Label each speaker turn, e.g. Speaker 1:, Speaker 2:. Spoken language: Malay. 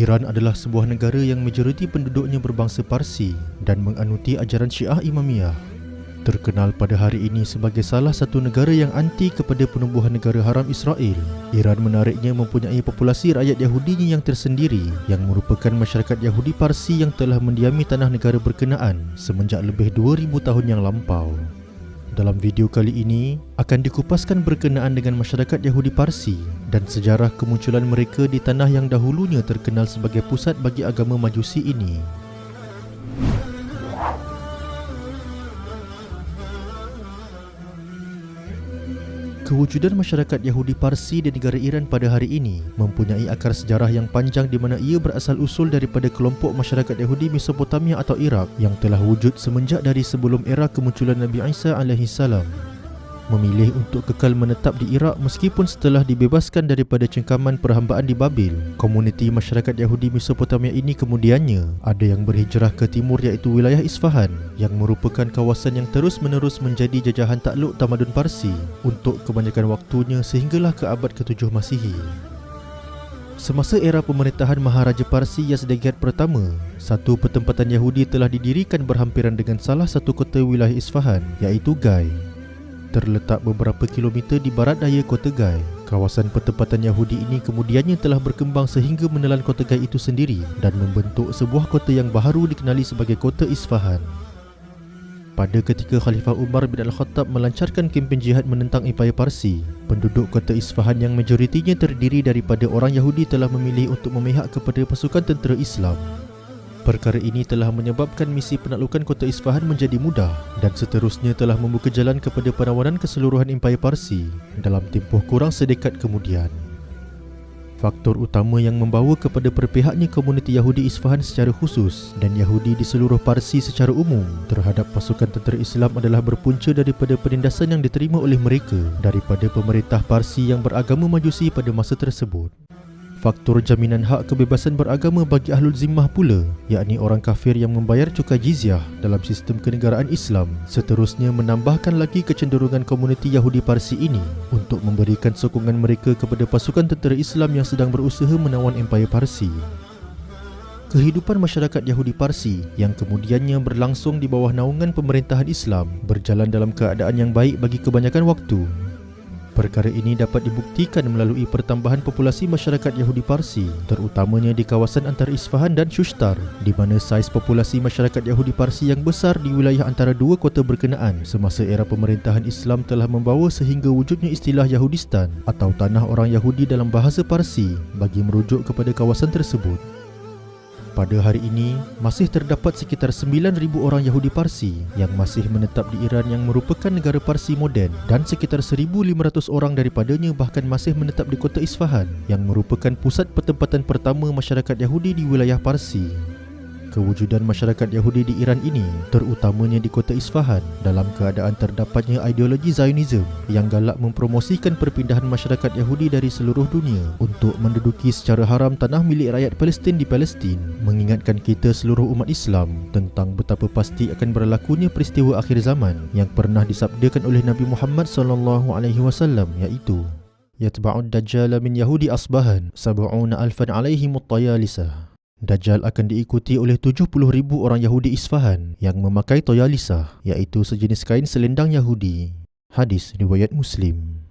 Speaker 1: Iran adalah sebuah negara yang majoriti penduduknya berbangsa Parsi dan menganuti ajaran Syiah Imamiyah. Terkenal pada hari ini sebagai salah satu negara yang anti kepada penubuhan negara haram Israel, Iran menariknya mempunyai populasi rakyat Yahudinya yang tersendiri yang merupakan masyarakat Yahudi Parsi yang telah mendiami tanah negara berkenaan semenjak lebih 2000 tahun yang lampau. Dalam video kali ini akan dikupaskan berkenaan dengan masyarakat Yahudi Parsi dan sejarah kemunculan mereka di tanah yang dahulunya terkenal sebagai pusat bagi agama Majusi ini. Kewujudan masyarakat Yahudi Parsi di negara Iran pada hari ini mempunyai akar sejarah yang panjang di mana ia berasal-usul daripada kelompok masyarakat Yahudi Mesopotamia atau Iraq yang telah wujud semenjak dari sebelum era kemunculan Nabi Isa AS. Memilih untuk kekal menetap di Iraq meskipun setelah dibebaskan daripada cengkaman perhambaan di Babil, komuniti masyarakat Yahudi Mesopotamia ini kemudiannya ada yang berhijrah ke timur iaitu wilayah Isfahan yang merupakan kawasan yang terus-menerus menjadi jajahan takluk tamadun Parsi untuk kebanyakan waktunya sehinggalah ke abad ke-7 Masihi. Semasa era pemerintahan Maharaja Parsi Yazdegerd pertama, satu pertempatan Yahudi telah didirikan berhampiran dengan salah satu kota wilayah Isfahan iaitu Gai. Terletak beberapa kilometer di barat daya kota Gai, kawasan pertempatan Yahudi ini kemudiannya telah berkembang sehingga menelan kota Gai itu sendiri dan membentuk sebuah kota yang baharu dikenali sebagai kota Isfahan. Pada ketika Khalifah Umar bin Al-Khattab melancarkan kempen jihad menentang Empayar Parsi, penduduk kota Isfahan yang majoritinya terdiri daripada orang Yahudi telah memilih untuk memihak kepada pasukan tentera Islam. Perkara ini telah menyebabkan misi penaklukan kota Isfahan menjadi mudah dan seterusnya telah membuka jalan kepada penawanan keseluruhan Empayar Parsi dalam tempoh kurang sedekad kemudian. Faktor utama yang membawa kepada berpihaknya komuniti Yahudi Isfahan secara khusus dan Yahudi di seluruh Parsi secara umum terhadap pasukan tentera Islam adalah berpunca daripada penindasan yang diterima oleh mereka daripada pemerintah Parsi yang beragama Majusi pada masa tersebut. Faktor jaminan hak kebebasan beragama bagi Ahlul Zimmah pula, yakni orang kafir yang membayar cukai jizyah dalam sistem kenegaraan Islam, seterusnya menambahkan lagi kecenderungan komuniti Yahudi Parsi ini untuk memberikan sokongan mereka kepada pasukan tentera Islam yang sedang berusaha menawan Empayar Parsi. Kehidupan masyarakat Yahudi Parsi yang kemudiannya berlangsung di bawah naungan pemerintahan Islam berjalan dalam keadaan yang baik bagi kebanyakan waktu. Perkara ini dapat dibuktikan melalui pertambahan populasi masyarakat Yahudi Parsi, terutamanya di kawasan antara Isfahan dan Shushtar, di mana saiz populasi masyarakat Yahudi Parsi yang besar di wilayah antara dua kota berkenaan semasa era pemerintahan Islam telah membawa sehingga wujudnya istilah Yahudistan atau tanah orang Yahudi dalam bahasa Parsi bagi merujuk kepada kawasan tersebut. Pada hari ini, masih terdapat sekitar 9,000 orang Yahudi Parsi yang masih menetap di Iran yang merupakan negara Parsi moden dan sekitar 1,500 orang daripadanya bahkan masih menetap di kota Isfahan yang merupakan pusat pertempatan pertama masyarakat Yahudi di wilayah Parsi. Kewujudan masyarakat Yahudi di Iran ini, terutamanya di kota Isfahan, dalam keadaan terdapatnya ideologi Zionism yang galak mempromosikan perpindahan masyarakat Yahudi dari seluruh dunia untuk menduduki secara haram tanah milik rakyat Palestin di Palestin, mengingatkan kita seluruh umat Islam tentang betapa pasti akan berlakunya peristiwa akhir zaman yang pernah disabdakan oleh Nabi Muhammad SAW, iaitu Yatba'ud Dajjal min Yahudi Asbahan 70,000 alaihim at-Tayalisah. Dajjal akan diikuti oleh 70,000 orang Yahudi Isfahan yang memakai toyalisah, iaitu sejenis kain selendang Yahudi. Hadis riwayat Muslim.